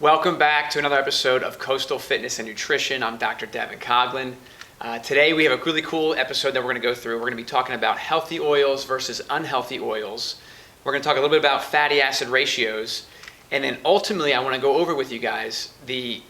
Welcome back to another episode of Coastal Fitness and Nutrition. I'm Dr. Devon Coughlin. Today we have a really cool episode that we're going to go through. We're going to be talking about healthy oils versus unhealthy oils. We're going to talk a little bit about fatty acid ratios. And then ultimately I want to go over with you guys the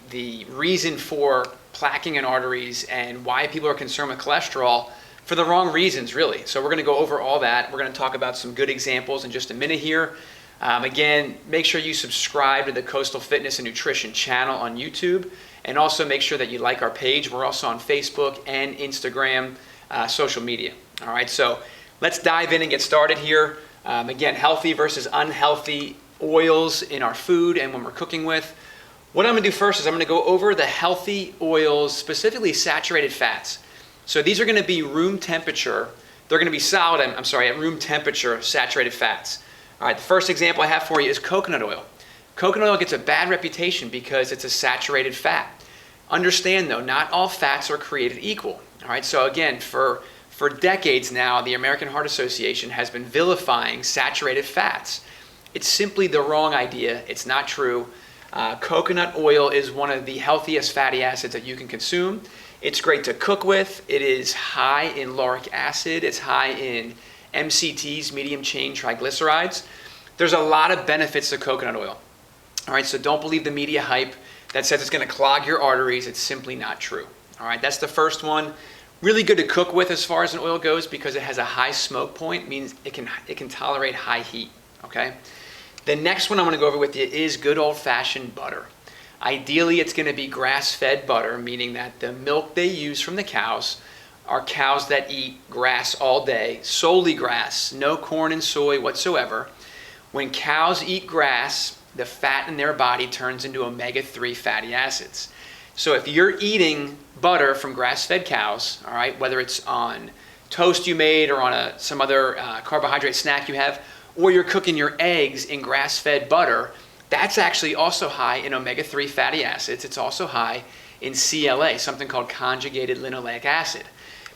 reason for plaquing in arteries and why people are concerned with cholesterol for the wrong reasons, really. So we're going to go over all that. We're going to talk about some good examples in just a minute here. Again, make sure you subscribe to the Coastal Fitness and Nutrition channel on YouTube, and also make sure that you like our page. We're also on Facebook and Instagram, social media. All right, so let's dive in and get started here. Again, healthy versus unhealthy oils in our food and when we're cooking with. What I'm going to do first is I'm going to go over the healthy oils, specifically saturated fats. So these are going to be room temperature. They're going to be solid, at room temperature saturated fats. All right, the first example I have for you is coconut oil. Coconut oil gets a bad reputation because it's a saturated fat. Understand though, not all fats are created equal. All right, so again, for decades now, the American Heart Association has been vilifying saturated fats. It's simply the wrong idea. It's not true. Coconut oil is one of the healthiest fatty acids that you can consume. It's great to cook with. It is high in lauric acid. It's high in MCTs, medium chain triglycerides. There's a lot of benefits to coconut oil. All right, so don't believe the media hype that says it's going to clog your arteries. It's simply not true. All right, that's the first one. Really good to cook with as far as an oil goes because it has a high smoke point, means it can tolerate high heat. Okay. The next one I'm going to go over with you is good old-fashioned butter. Ideally, it's going to be grass-fed butter, meaning that the milk they use from the cows are cows that eat grass all day, solely grass, no corn and soy whatsoever. When cows eat grass, the fat in their body turns into omega-3 fatty acids. So if you're eating butter from grass-fed cows, all right, whether it's on toast you made or on some other carbohydrate snack you have, or you're cooking your eggs in grass-fed butter, that's actually also high in omega-3 fatty acids. It's also high in CLA, something called conjugated linoleic acid.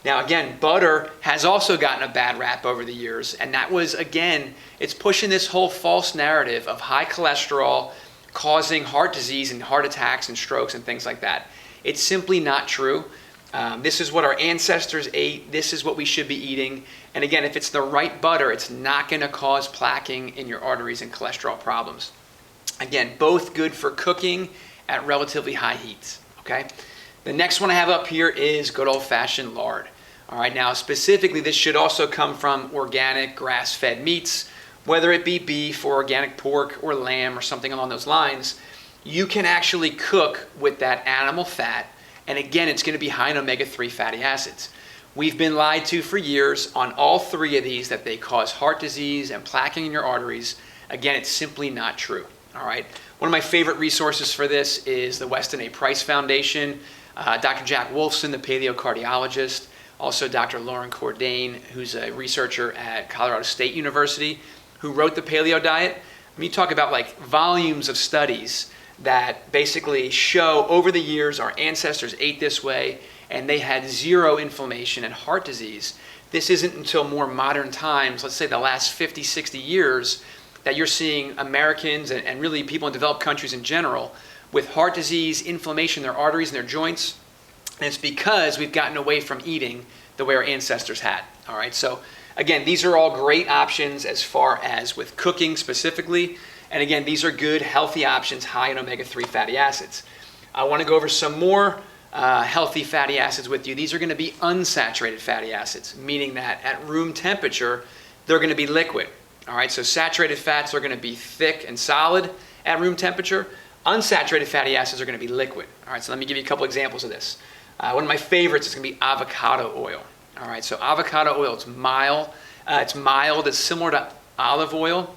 Now again, butter has also gotten a bad rap over the years, and that was, again, it's pushing this whole false narrative of high cholesterol causing heart disease and heart attacks and strokes and things like that. It's simply not true. This is what our ancestors ate. This is what we should be eating. And again, if it's the right butter, it's not going to cause plaquing in your arteries and cholesterol problems. Again, both good for cooking at relatively high heats. Okay. The next one I have up here is good old-fashioned lard. All right, now specifically, this should also come from organic grass-fed meats, whether it be beef or organic pork or lamb or something along those lines. You can actually cook with that animal fat, and again, it's going to be high in omega-3 fatty acids. We've been lied to for years on all three of these that they cause heart disease and plaquing in your arteries. Again, it's simply not true. All right. One of my favorite resources for this is the Weston A. Price Foundation. Dr. Jack Wolfson, the paleocardiologist, also Dr. Lauren Cordain, who's a researcher at Colorado State University, who wrote the paleo diet. I mean, you talk about like volumes of studies that basically show over the years our ancestors ate this way and they had zero inflammation and heart disease. This isn't until more modern times, let's say the last 50, 60 years, that you're seeing Americans and really people in developed countries in general with heart disease, inflammation in their arteries and their joints. And it's because we've gotten away from eating the way our ancestors had. All right, so again, these are all great options as far as with cooking specifically. And again, these are good, healthy options, high in omega-3 fatty acids. I want to go over some more healthy fatty acids with you. These are going to be unsaturated fatty acids, meaning that at room temperature, they're going to be liquid. All right, so saturated fats are going to be thick and solid at room temperature. Unsaturated fatty acids are going to be liquid. All right, so let me give you a couple examples of this. One of my favorites is going to be avocado oil. All right, so avocado oil, it's mild. It's similar to olive oil,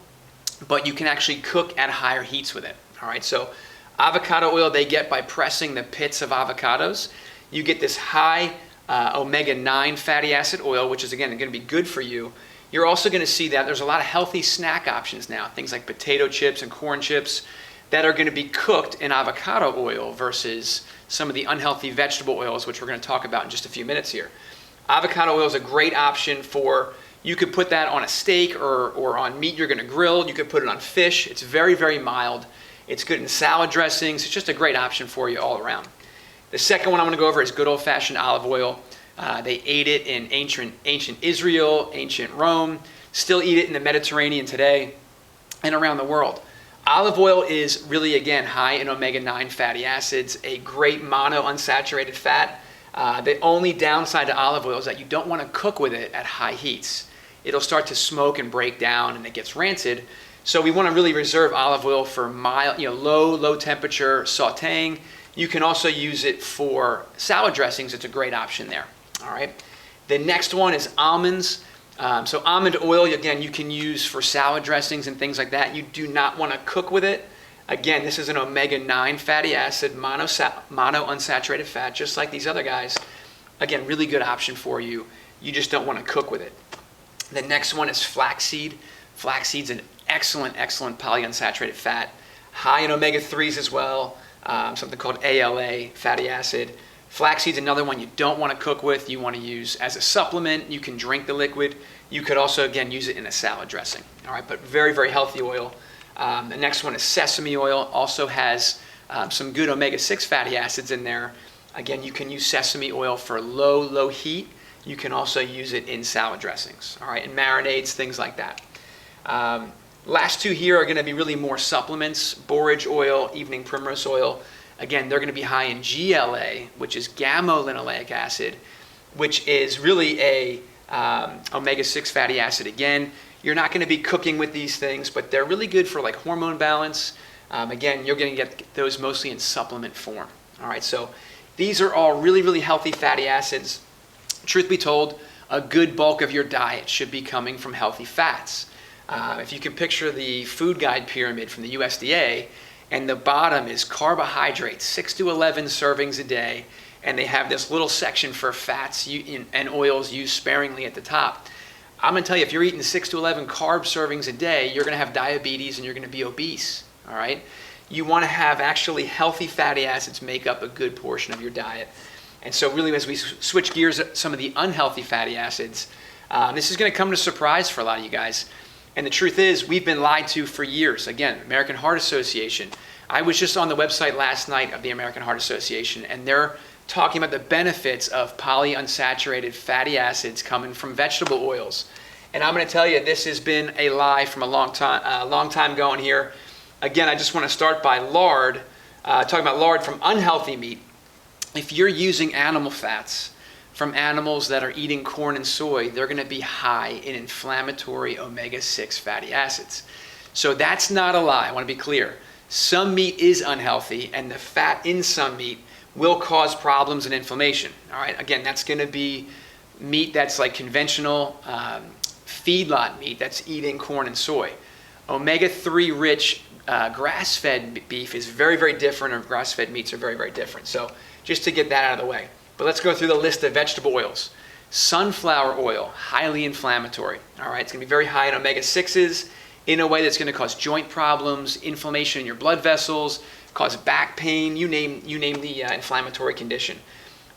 but you can actually cook at higher heats with it. All right, so avocado oil they get by pressing the pits of avocados. You get this high omega-9 fatty acid oil, which is again going to be good for you. You're also going to see that there's a lot of healthy snack options now, things like potato chips and corn chips that are going to be cooked in avocado oil versus some of the unhealthy vegetable oils, which we're going to talk about in just a few minutes here. Avocado oil is a great option for, you could put that on a steak or on meat you're going to grill. You could put it on fish. It's very, very mild. It's good in salad dressings. It's just a great option for you all around. The second one I'm going to go over is good old-fashioned olive oil. They ate it in ancient Israel, ancient Rome, still eat it in the Mediterranean today and around the world. Olive oil is really, again, high in omega-9 fatty acids, a great monounsaturated fat. The only downside to olive oil is that you don't want to cook with it at high heats. It'll start to smoke and break down and it gets rancid. So we want to really reserve olive oil for mild, low temperature sautéing. You can also use it for salad dressings. It's a great option there. All right. The next one is almonds. So almond oil, again, you can use for salad dressings and things like that. You do not want to cook with it. Again, this is an omega-9 fatty acid, monounsaturated fat, just like these other guys. Again, really good option for you. You just don't want to cook with it. The next one is flaxseed. Flaxseed's an excellent polyunsaturated fat, high in omega-3s as well, something called ALA, fatty acid. Flaxseed's another one you don't want to cook with. You want to use as a supplement. You can drink the liquid. You could also, again, use it in a salad dressing. All right, but very healthy oil. The next one is sesame oil. Also has some good omega-6 fatty acids in there. Again, you can use sesame oil for low heat. You can also use it in salad dressings, all right, in marinades, things like that. Last two here are going to be really more supplements: borage oil, evening primrose oil. Again, they're going to be high in GLA, which is gamma-linoleic acid, which is really a omega-6 fatty acid. Again, you're not going to be cooking with these things, but they're really good for like hormone balance. Again, you're going to get those mostly in supplement form. All right, so these are all really healthy fatty acids. Truth be told, a good bulk of your diet should be coming from healthy fats. If you can picture the food guide pyramid from the USDA, and the bottom is carbohydrates, 6 to 11 servings a day, and they have this little section for fats and oils used sparingly at the top. I'm going to tell you, if you're eating 6 to 11 carb servings a day, you're going to have diabetes and you're going to be obese, all right? You want to have actually healthy fatty acids make up a good portion of your diet. And so really, as we switch gears, some of the unhealthy fatty acids, this is going to come as a surprise for a lot of you guys. And the truth is, we've been lied to for years. Again, American Heart Association. I was just on the website last night of the American Heart Association, and they're talking about the benefits of polyunsaturated fatty acids coming from vegetable oils. And I'm going to tell you, this has been a lie from a long time going here. Again, I just want to start by lard, talking about lard from unhealthy meat. If you're using animal fats from animals that are eating corn and soy, they're going to be high in inflammatory omega-6 fatty acids. So that's not a lie. I want to be clear. Some meat is unhealthy, and the fat in some meat will cause problems and inflammation. All right. Again, that's going to be meat that's like conventional feedlot meat that's eating corn and soy. Omega-3 rich grass-fed beef is very different, or grass-fed meats are very different. So just to get that out of the way. But let's go through the list of vegetable oils. Sunflower oil, highly inflammatory. All right, it's going to be very high in omega-6s in a way that's going to cause joint problems, inflammation in your blood vessels, cause back pain, you name the inflammatory condition.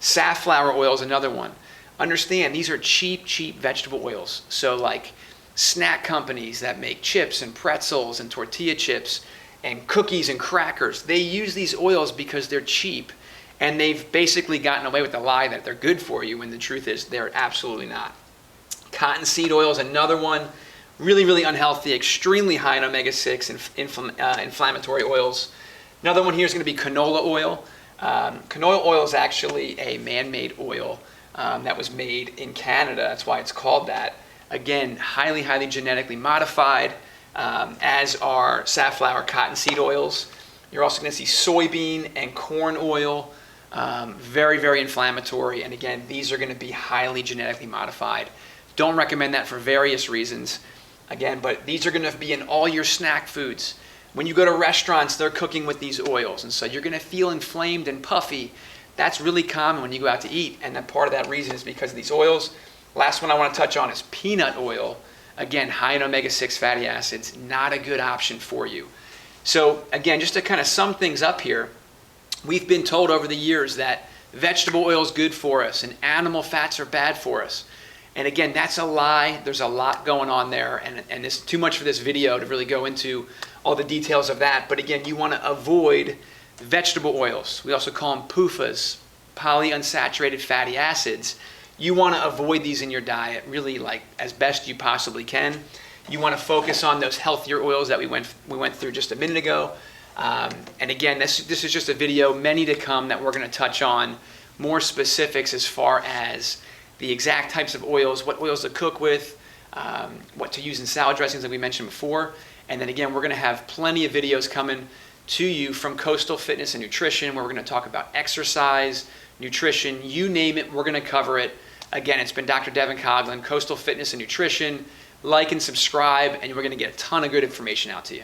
Safflower oil is another one. Understand, these are cheap vegetable oils. So like snack companies that make chips and pretzels and tortilla chips and cookies and crackers, they use these oils because they're cheap, and they've basically gotten away with the lie that they're good for you, when the truth is they're absolutely not. Cottonseed oil is another one. Really unhealthy, extremely high in omega-6 and inflammatory oils. Another one here is going to be canola oil. Canola oil is actually a man-made oil that was made in Canada. That's why it's called that. Again, highly genetically modified, as are safflower, cottonseed oils. You're also going to see soybean and corn oil, very inflammatory. And again, these are going to be highly genetically modified. Don't recommend that for various reasons. Again, but these are going to be in all your snack foods. When you go to restaurants, they're cooking with these oils, and so you're going to feel inflamed and puffy. That's really common when you go out to eat, and that part of that reason is because of these oils. Last one I want to touch on is peanut oil. Again, high in omega-6 fatty acids, not a good option for you. So again, just to kind of sum things up here, we've been told over the years that vegetable oil is good for us and animal fats are bad for us. And again, that's a lie. There's a lot going on there, and it's too much for this video to really go into all the details of that. But again, you want to avoid vegetable oils. We also call them PUFAs, polyunsaturated fatty acids. You want to avoid these in your diet, really, like as best you possibly can. You want to focus on those healthier oils that we went through just a minute ago. And again, this is just a video, many to come, that we're going to touch on more specifics as far as the exact types of oils, what oils to cook with, what to use in salad dressings like we mentioned before. And then again, we're going to have plenty of videos coming to you from Coastal Fitness and Nutrition, where we're going to talk about exercise, nutrition, you name it, we're going to cover it. Again, it's been Dr. Devon Coughlin, Coastal Fitness and Nutrition. Like and subscribe, and we're going to get a ton of good information out to you.